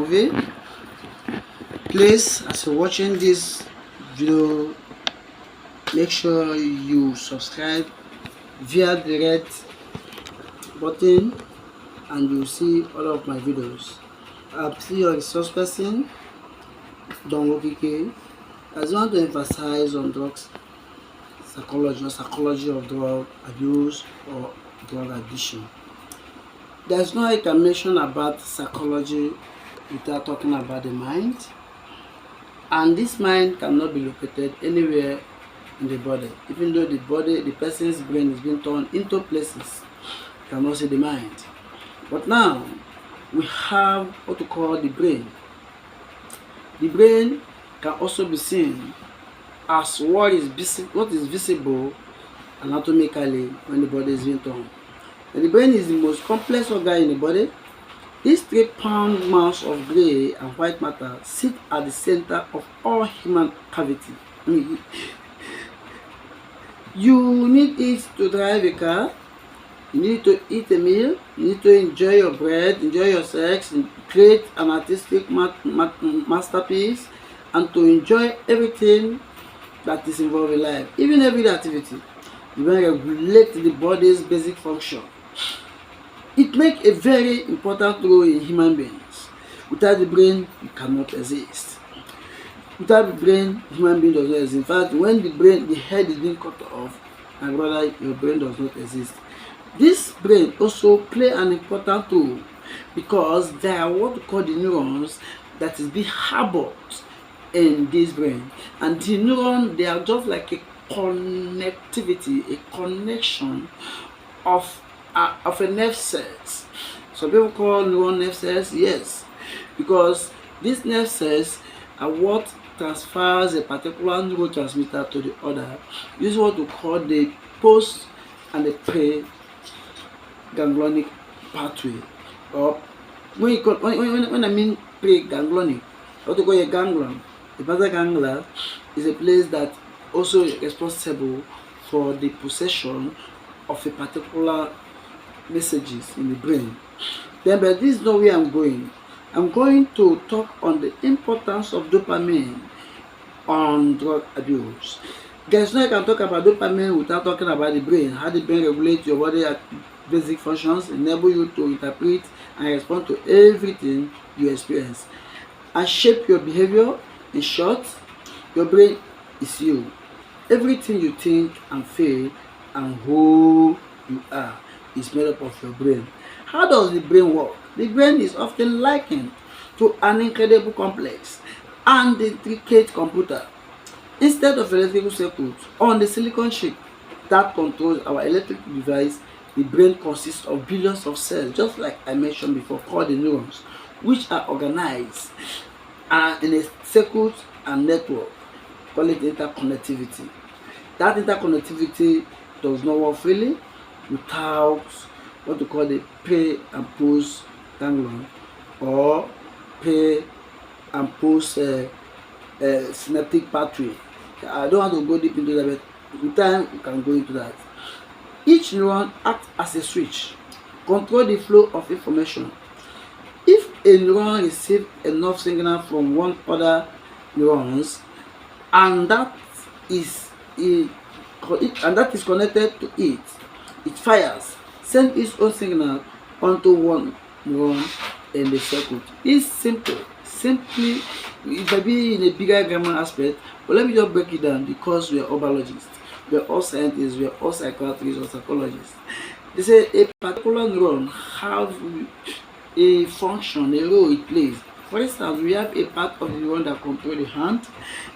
movie. Please, as you're watching this video, make sure you subscribe via the red button and you'll see all of my videos. I'm still your resource person, Don Wokike. I just want to emphasize on drugs psychology or psychology of drug abuse or drug addiction. There's no explanation about psychology without talking about the mind, and this mind cannot be located anywhere in the body. Even though the person's brain is being torn into places, you cannot see the mind. But now we have what we call the brain. The brain can also be seen as what is visible anatomically when the body is being torn. And the brain is the most complex organ in the body. These 3-pound mass of gray and white matter sit at the center of all human cavity. You need it to drive a car, you need to eat a meal, you need to enjoy your bread, enjoy your sex, create an artistic masterpiece, and to enjoy everything that is involved in life, even everyday activity. You will regulate the body's basic function. It makes a very important role in human beings. Without the brain, you cannot exist. Without the brain, human being does not exist. In fact, when the head is being cut off, my brother, your brain does not exist. This brain also play an important role because there are what we call the neurons that is being harbored in this brain, and the neuron, they are just like a connectivity, a connection of a nerve cells. Some people call neuron nerve cells, yes, because these nerve cells are what transfers a particular neurotransmitter to the other. This is what we call the post and the pre-ganglionic pathway. Or when I mean pre-ganglionic, what we call a ganglion. The basal ganglia is a place that also is responsible for the possession of a particular messages in the brain. Then, but this is not where I'm going. I'm going to talk on the importance of dopamine on drug abuse. Guys, now I can talk about dopamine without talking about the brain. How the brain regulates your body at basic functions, enable you to interpret and respond to everything you experience, and shape your behavior. In short, your brain is you. Everything you think and feel and who you are is made up of your brain. How does the brain work? The brain is often likened to an incredible complex and intricate computer. Instead of electrical circuits on the silicon chip that controls our electric device, the brain consists of billions of cells, just like I mentioned before, called the neurons, which are organized in a circuit and network. Call it interconnectivity. That interconnectivity does not work freely without what we call the pre and post ganglion or pre and post synaptic pathway. I don't want to go deep into that, but with time we can go into that. Each neuron acts as a switch, control the flow of information. If a neuron receives enough signal from one other neurons, and that is connected to it, it fires, sends its own signal onto one neuron in the circuit. It's simple. Simply, it might be in a bigger grammar aspect, but let me just break it down because we are all biologists, we are all scientists, we are all psychiatrists or psychologists. They say a particular neuron has a function, a role it plays. For instance, we have a part of the neuron that controls the hand,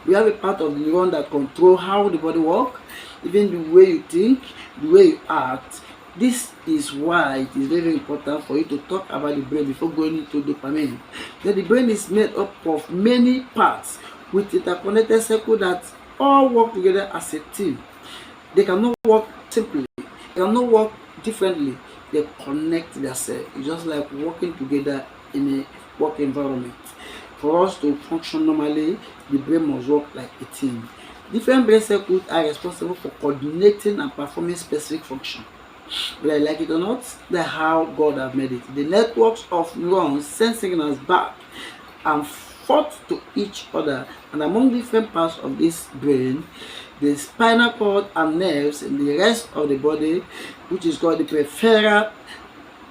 we have a part of the neuron that controls how the body works, even the way you think, the way you act. This is why it is very important for you to talk about the brain before going into dopamine. Then the brain is made up of many parts with interconnected circuits that all work together as a team. They cannot work simply, they cannot work differently. They connect themselves. It's just like working together in a work environment. For us to function normally, the brain must work like a team. Different brain circuits are responsible for coordinating and performing specific functions. Whether I like it or not, that's how God has made it. The networks of neurons send signals back and fought to each other. And among different parts of this brain, the spinal cord and nerves in the rest of the body, which is called the peripheral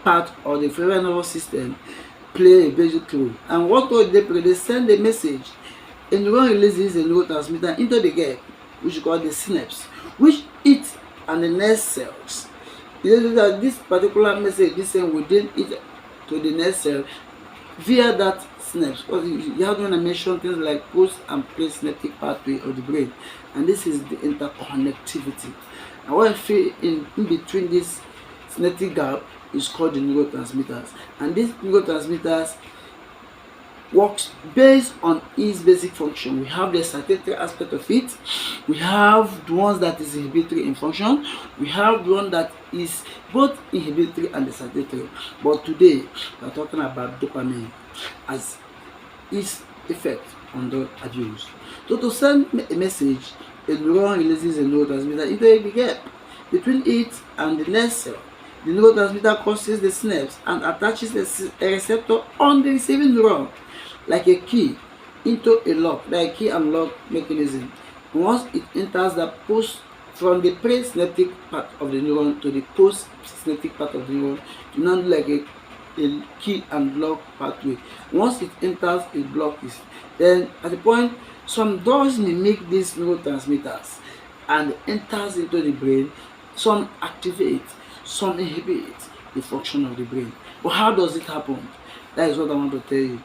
part of the peripheral nervous system, play a basic role. And what do they play? They send a message. A neuron releases a neurotransmitter into the gap, which is called the synapse, which eats and the nerve cells. You know that this particular message is sent within it to the nerve cell via that synapse. Because you have to mention things like post and pre-synaptic pathway of the brain, and this is the interconnectivity. And what I feel in between this synaptic gap is called the neurotransmitters, and these neurotransmitters works based on its basic function. We have the excitatory aspect of it, we have the ones that is inhibitory in function, we have the one that is both inhibitory and excitatory. But today we are talking about dopamine as its effect on drug abuse. So to send a message, a neuron releases a neurotransmitter into a gap between it and the nerve cell. The neurotransmitter crosses the synapse and attaches a receptor on the receiving neuron, like a key into a lock, like a key and lock mechanism. Once it enters the post from the pre-synaptic part of the neuron to the post-synaptic part of the neuron, to now like a key and lock pathway. Once it enters, it blocks. Then at the point, some drugs mimic these neurotransmitters and enters into the brain. Some activate, some inhibit the function of the brain. But how does it happen? That is what I want to tell you.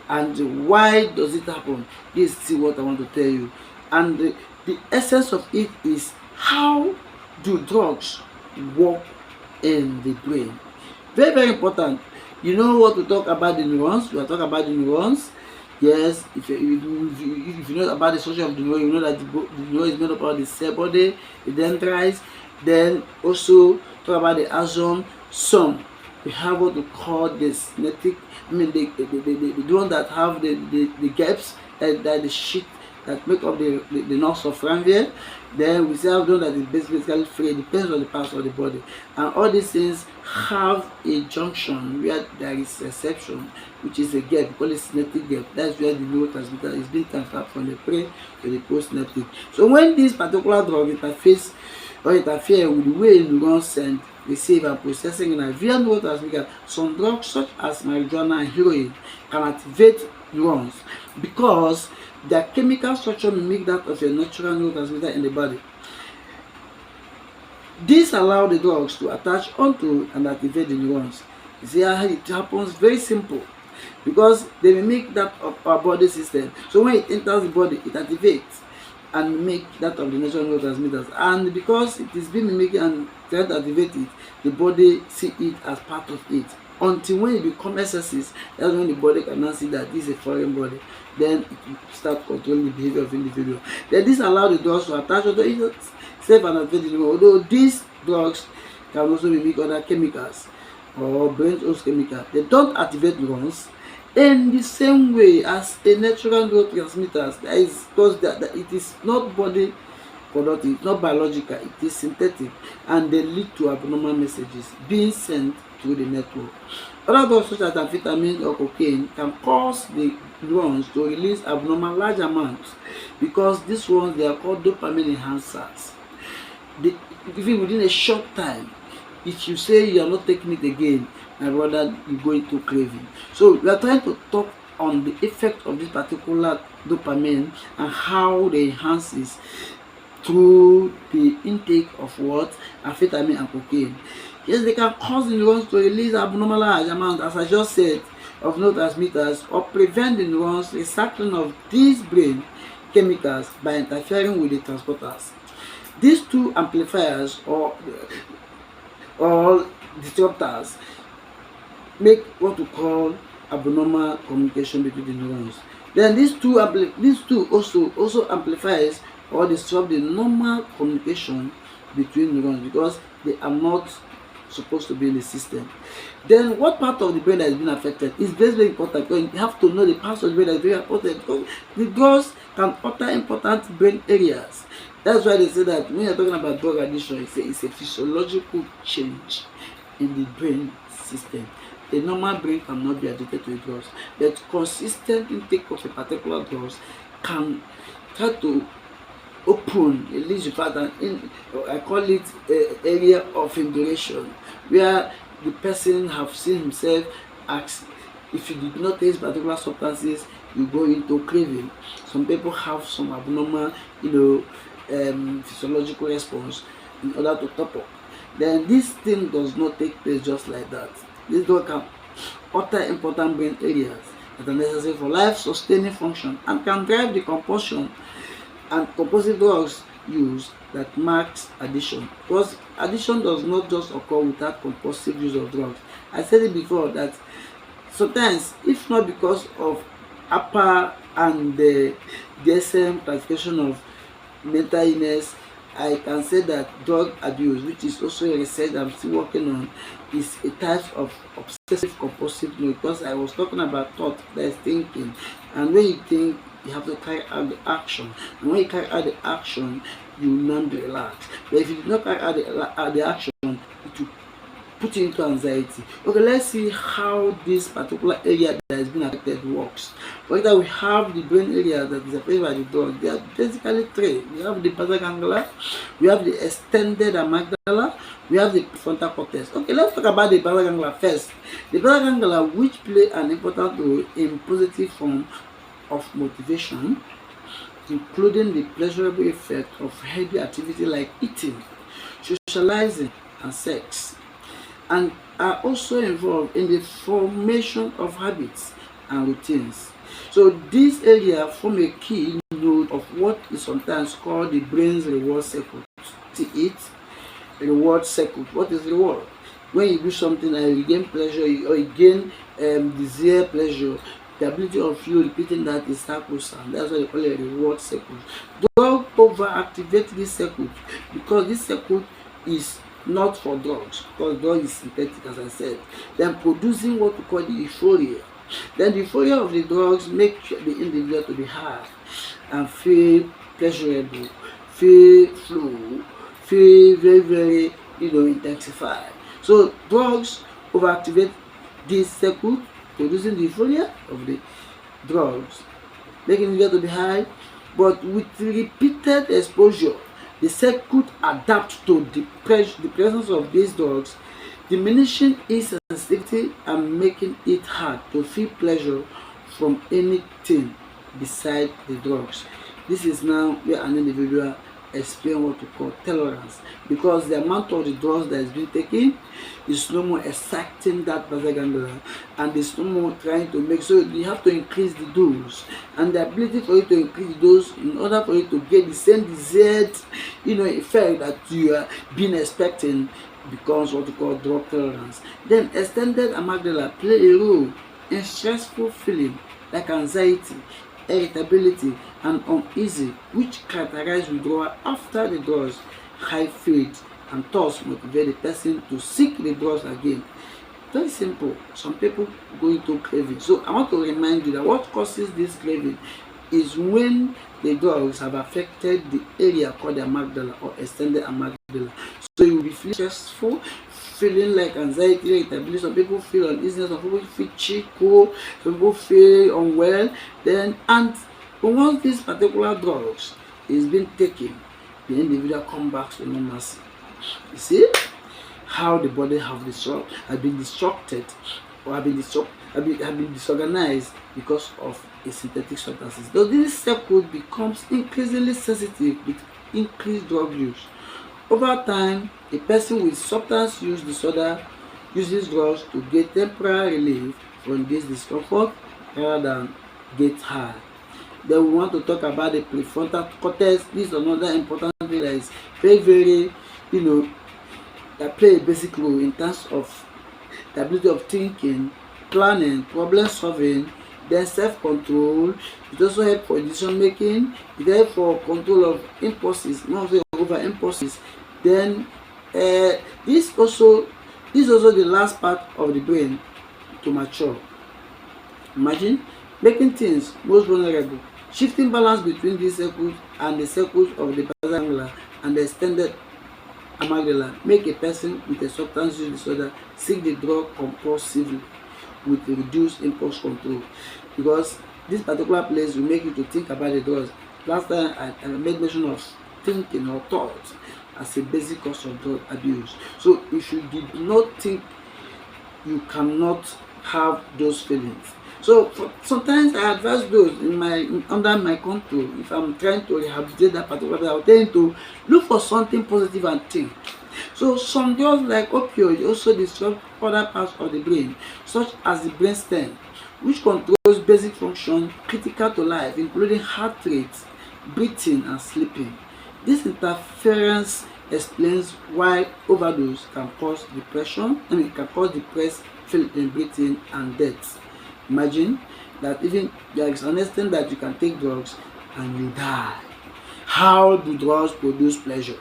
And why does it happen? This is what I want to tell you. And the essence of it is, how do drugs work in the brain? Very, very important. You know what to talk about the neurons. We are talking about the neurons. Yes, if you know about the structure of the neuron, you know that the neuron is made up of the cell body, the dendrites. Then also talk about the axon. Some we have what we call the synaptic, the one that have the gaps, that the sheet that make up the nerves of Ranvier. Then we still have the one that is basically free. It depends on the parts of the body, and all these things have a junction where there is reception, which is a gap. We call it synaptic gap. That's where the neurotransmitter is being transferred from the pre to the post-synaptic. So when this particular drug interface or interfere with the way neurons send, receive and processing in a via neurotransmitter, some drugs such as marijuana and heroin can activate neurons because their chemical structure mimic that of a natural neurotransmitter in the body. This allows the drugs to attach onto and activate the neurons. You see how it happens? Very simple, because they mimic that of our body system. So when it enters the body, it activates and mimic that of the natural neurotransmitters. And because it is being mimicked and trying to activate it, the body see it as part of it. Until when it becomes excesses, that's when the body cannot see that this is a foreign body. Then it will start controlling the behavior of the individual. Then this allows the drugs to attach onto itself and activate the neuron. Although these drugs can also mimic other chemicals or brain's own chemicals, they don't activate neurons in the same way as a natural neurotransmitters. That is because that it is not body productive, it's not biological, it is synthetic, and they lead to abnormal messages being sent through the network. Other drugs such as amphetamine or cocaine can cause the neurons to release abnormal large amounts, because these ones, they are called dopamine enhancers. Even within a short time, if you say you are not taking it again, my brother, you go into craving. So we are trying to talk on the effect of this particular dopamine and how they enhances through the intake of what? Amphetamine and cocaine. Yes, they can cause the neurons to release abnormal large amounts, as I just said, of neurotransmitters, or prevent the neurons recycling of these brain chemicals by interfering with the transporters. These two amplifiers or disruptors make what we call abnormal communication between the neurons. Then these two also amplifies or disrupt the normal communication between neurons, because they are not supposed to be in the system. Then what part of the brain that has been affected is very, very important, because you have to know the parts of the brain that is very important, because the drugs can alter important brain areas. That's why they say that when you're talking about drug addiction, it's a physiological change in the brain system. a normal brain cannot be addicted to a drugs, but consistent intake of a particular drugs can try to open at least the fact that I call it a area of induration, where the person have seen himself as if you did not taste particular substances, you go into craving. Some people have some abnormal, physiological response in order to top up. Then this thing does not take place just like that. This drug can alter important brain areas that are necessary for life sustaining function and can drive the compulsion and compulsive drugs use that marks addiction. Because addiction does not just occur without compulsive use of drugs. I said it before that sometimes, if not because of APA and the DSM classification of mental illness, I can say that drug abuse, which is also a research I'm still working on, is a type of obsessive compulsive mode, because I was talking about thought, that is thinking, and when you think, you have to carry out the action, and when you carry out the action, you will not be relaxed. But if you do not carry out the action, it will put you into anxiety. Okay, let's see how this particular area that has been affected works. For example, we have the brain area that is affected by the drug. There are basically three. We have the basal ganglia, we have the extended amygdala, we have the prefrontal cortex. Okay, let's talk about the basal ganglia first. The basal ganglia, which play an important role in positive form of motivation, including the pleasurable effect of healthy activity like eating, socializing, and sex, and are also involved in the formation of habits and routines. So this area form a key node of what is sometimes called the brain's reward circuit. To it, reward circuit. What is reward? When you do something and you gain pleasure, or you gain desire pleasure, the ability of you repeating that is sacrosanct. That's why they call it a reward circuit. Drug overactivate this circuit because this circuit is not for drugs, because drug is synthetic, as I said. Then producing what we call the euphoria. Then the euphoria of the drugs make the individual to be high and feel pleasurable, feel flow, feel very, very, intensified. So drugs overactivate this circuit, producing the euphoria of the drugs, making the individual to be high, but with repeated exposure, the circuit adapt to the presence of these drugs, diminishing its sensitivity and making it hard to feel pleasure from anything beside the drugs. This is now where an individual experience what we call tolerance, because the amount of the drugs that is being taken is no more exciting that basal ganglia, and it's no more trying to make, so you have to increase the dose, and the ability for you to increase the dose in order for you to get the same desired effect that you are being expecting becomes what we call drug tolerance. Then extended amygdala play a role in stressful feeling like anxiety, irritability, and uneasy, which characterize withdrawal after the drugs high fade, and thus motivate the person to seek the drugs again. Very simple. Some people go into craving. So I want to remind you that what causes this craving is when the drugs have affected the area called the amygdala or extended amygdala. So you will be feeling stressful, feeling like anxiety, irritability. Some people feel uneasiness, some people feel cheap, cold, some people feel unwell. But once these particular drugs is being taken, the individual come back to normalcy. You see how the body have been disrupted, or have been disorganized because of a synthetic substances. Though this circle becomes increasingly sensitive with increased drug use. Over time, a person with substance use disorder uses drugs to get temporary relief from this discomfort rather than get high. Then we want to talk about the prefrontal cortex. This is another important thing that is very, very, that play a basic role in terms of the ability of thinking, planning, problem solving, then self-control. It also helps for decision making. It helps for control of impulses, not over impulses. Then this also the last part of the brain to mature. Imagine making things most vulnerable. Shifting balance between these circuits and the circuits of the basal ganglia and the extended amygdala make a person with a substance use disorder seek the drug compulsively. with reduced impulse control, because this particular place will make you to think about the drugs. Last time I made mention of thinking or thought as a basic cause of drug abuse. So if you did not think, you cannot have those feelings. So sometimes I advise those under my control, if I'm trying to rehabilitate that particular, I'll tell them to look for something positive and think. So some drugs like opioids also disrupt other parts of the brain, such as the brainstem, which controls basic function critical to life, including heart rate, breathing, and sleeping. This interference explains why overdose can cause depression, can cause depressed breathing and death. Imagine that even there is an extent that you can take drugs and you die. How do drugs produce pleasure?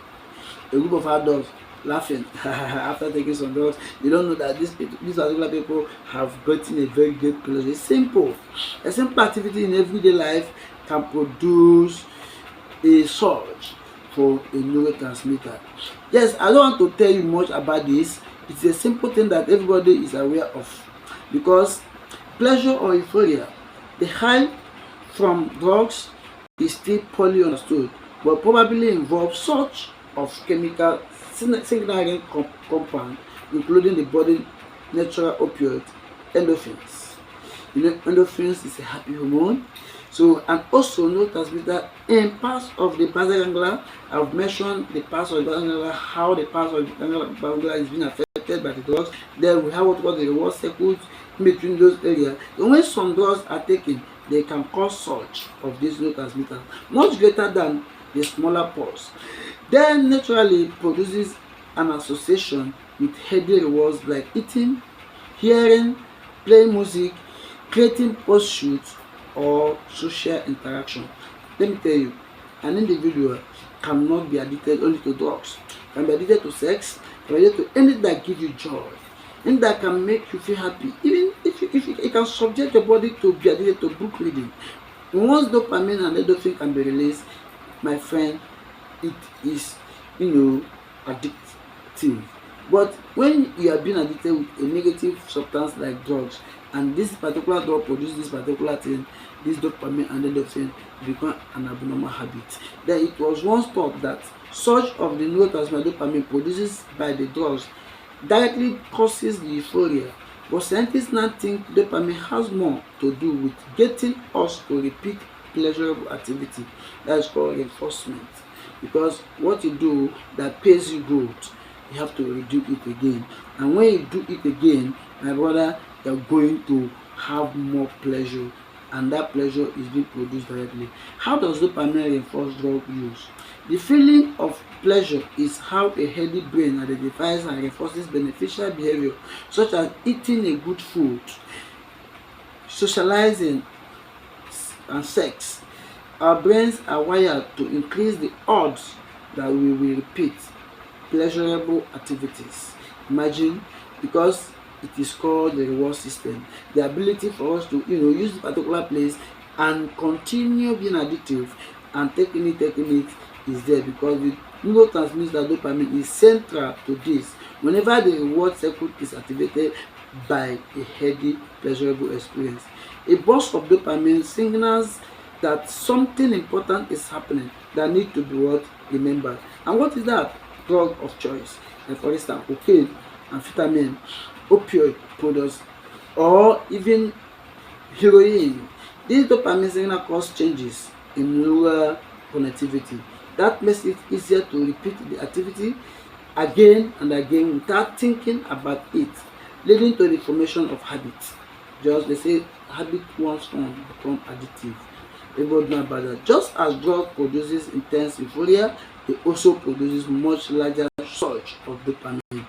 A group of adults laughing after taking some drugs, they don't know that these particular people have gotten a very great pleasure. It's simple. A simple activity in everyday life can produce a surge for a neurotransmitter. Yes, I don't want to tell you much about this. It's a simple thing that everybody is aware of, because pleasure or euphoria, the high from drugs, is still poorly understood, but probably involves such of chemical signaling compound, including the body natural opioid endorphins. Endorphins is a happy hormone. So, and also neurotransmitter in parts of the basal ganglia. I've mentioned the parts of the basal ganglia, how the parts of the basal ganglia is being affected by the drugs. Then we have what we call the reward circuit in between those areas. And when some drugs are taken, they can cause surge of these neurotransmitters, much greater than the smaller pulse. Then naturally produces an association with heady rewards like eating, hearing, playing music, creating pursuits, or social interaction. Let me tell you, an individual cannot be addicted only to drugs. Can be addicted to sex, can be addicted to anything that gives you joy, anything that can make you feel happy. Even if it can subject your body to be addicted to book reading. Once dopamine and endorphin can be released, my friend, it is, addictive. But when you are being addicted with a negative substance like drugs, and this particular drug produces this particular thing, this dopamine and endorphin become an abnormal habit. Then it was once thought that such of the neurotransmitter dopamine produces by the drugs directly causes the euphoria, but scientists now think dopamine has more to do with getting us to repeat pleasurable activity. That is called reinforcement, because what you do that pays you good, you have to redo it again, and when you do it again, my brother, you're going to have more pleasure, and that pleasure is being produced directly. How does dopamine reinforce drug use? The feeling of pleasure is how a healthy brain identifies and reinforces beneficial behavior, such as eating a good food, socializing, and sex. Our brains are wired to increase the odds that we will repeat pleasurable activities. Imagine, because it is called the reward system, the ability for us to use this particular place and continue being addictive and taking it is there, because the neurotransmitter dopamine is central to this. Whenever the reward circuit is activated by a healthy pleasurable experience, a burst of dopamine signals that something important is happening that need to be remembered. And what is that? Drug of choice, like for instance cocaine, amphetamine, opioid products, or even heroin. These dopamine signal cause changes in neural connectivity that makes it easier to repeat the activity again and again without thinking about it, leading to the formation of habits. Just they say habit once formed become addictive. Everybody know about that. Just as drug produces intense euphoria, it also produces much larger surge of dopamine,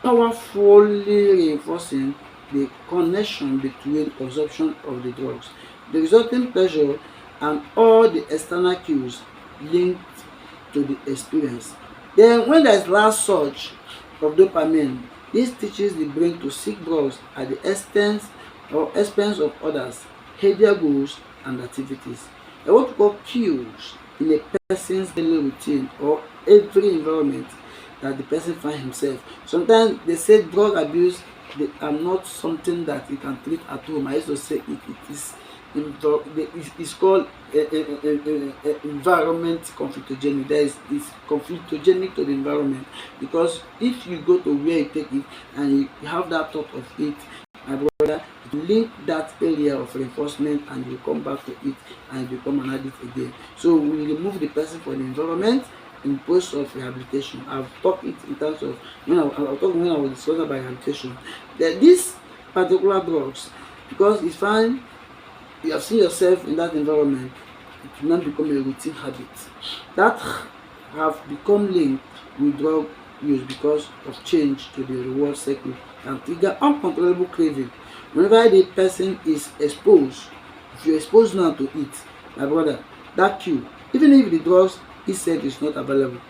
powerfully reinforcing the connection between consumption of the drugs, the resulting pleasure, and all the external cues linked to the experience. Then when there is last surge of dopamine, this teaches the brain to seek drugs at the expense of others, heavier goals and activities. And what we call cues in a person's daily routine or every environment that the person finds himself. Sometimes they say drug abuse they are not something that you can treat at home. I used to say it is it's called environment conflictogenic. That is, it's conflictogenic to the environment, because if you go to where you take it and you have that thought of it, my brother, link that area of reinforcement and you come back to it and you become an addict again. So we remove the person from the environment in process of rehabilitation. I've talked it in terms of when I was discussing about rehabilitation, that these particular drugs, because it's fine, you have seen yourself in that environment, it will not become a routine habit that have become linked with drug use because of change to the reward cycle and trigger uncontrollable craving. Whenever the person is exposed, if you're exposed now to it, my brother, that cue, even if the drugs itself is not available,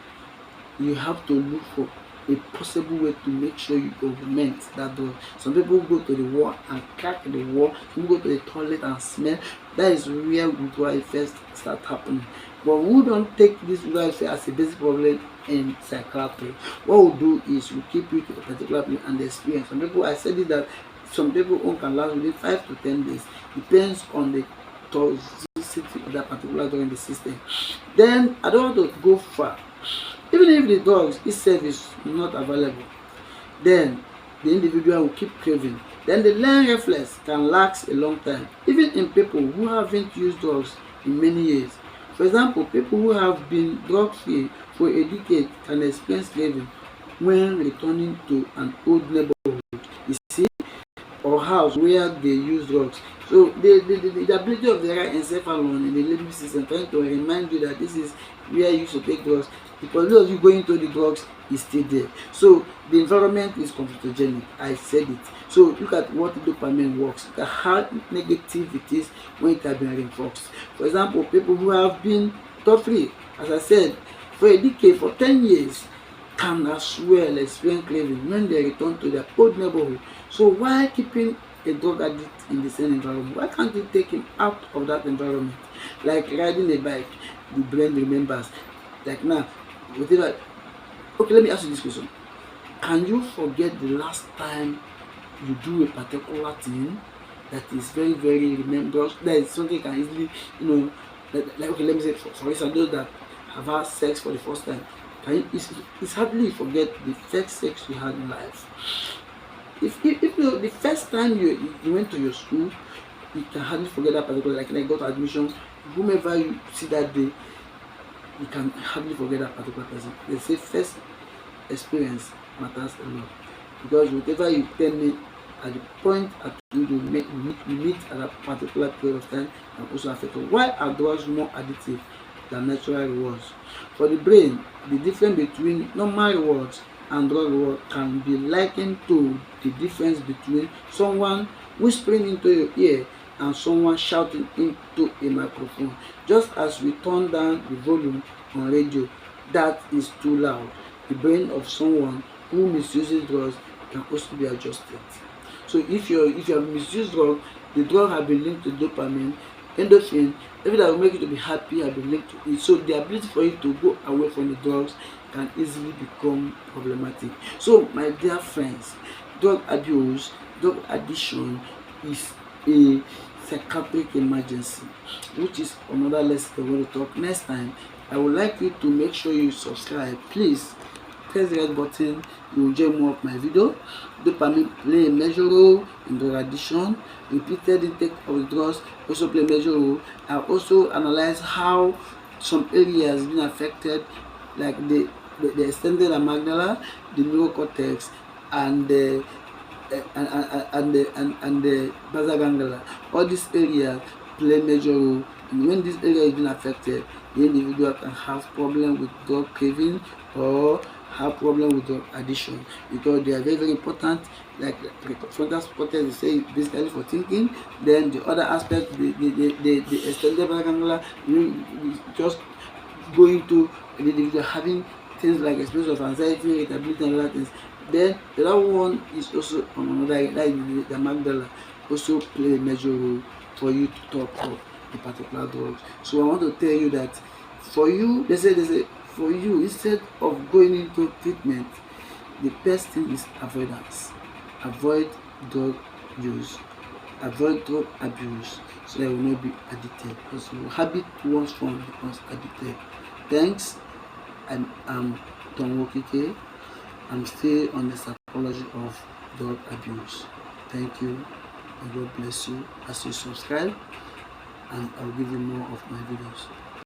you have to look for a possible way to make sure you augment that drug. Some people go to the wall and crack the wall, some people go to the toilet and smell. That is where withdrawal effects start happening. But we don't take this withdrawal effect as a basic problem in psychiatry. What we do is we keep you to a particular place and the experience. Some people, I said it, that some people can last within 5 to 10 days, depends on the toxicity of that particular drug in the system. Then I don't want to go far. Even if the drugs itself is not available, then the individual will keep craving. Then the learning reflex can last a long time, even in people who haven't used drugs in many years. For example, people who have been drug free for a decade can experience craving when returning to an old neighborhood, you see, or house where they use drugs. So the ability of the right encephalon in the limbic system trying to remind you that this is where you should take drugs, because those of you going to the drugs is still there. So the environment is conflictogenic. I said it. So look at what dopamine works. Look at how negative it is when it has been reinforced. For example, people who have been drug free, as I said, for a decade, for 10 years, can as well experience craving when they return to their old neighborhood. So why keeping a drug addict in the same environment? Why can't you take him out of that environment? Like riding a bike, the brain remembers. Like now, whatever. Okay, let me ask you this question. Can you forget the last time you do a particular thing that is very, very remembrable? That is something you can easily, like okay, let me say for instance, those that have had sex for the first time. It's hardly you forget the first sex you had in life. If the first time you went to your school, you can hardly forget that particular, like when I got admission, whomever you see that day, you can hardly forget that particular person. They say first experience matters a lot, because whatever you tell me at the point at which you meet at a particular period of time can also affect you. Why are drugs more addictive than natural rewards? For the brain, the difference between normal rewards and drug reward can be likened to the difference between someone whispering into your ear and someone shouting into a microphone. Just as we turn down the volume on radio that is too loud, the brain of someone who misuses drugs can also be adjusted. So if you have misused drug, the drug has been linked to dopamine, endorphin, everything that will make you to be happy has been linked to it. So the ability for you to go away from the drugs can easily become problematic. So my dear friends, drug abuse, drug addiction is a psychiatric emergency, which is another lesson we're going to talk next time. I would like you to make sure you subscribe. Please press the red button. You will enjoy more of my video. Dopamine play a major role in drug addiction. Repeated intake of drugs also play a major role. I also analyze how some areas been affected, like the extended amygdala, the neurocortex, and the basal ganglia. All these areas play major role, and when this area is being affected, the individual can have problem with drug craving or have problem with drug addiction, because they are very, very important. Like frontal cortex, they say basically for thinking. Then the other aspect, the extended basal ganglia, just going to the individual having things like experience of anxiety, irritability, and other things. Then the other one is also on another, that is the amygdala, also play a major role for you to talk of the particular drugs. So I want to tell you that for you, they say for you, instead of going into treatment, the best thing is avoidance. avoid drug use, avoid drug abuse, so that you will not be addicted, because your habit once formed becomes addicted. Thanks. I'm Tom Wokike. I'm still on the psychology of drug abuse. Thank you, and God bless you as you subscribe, and I'll give you more of my videos.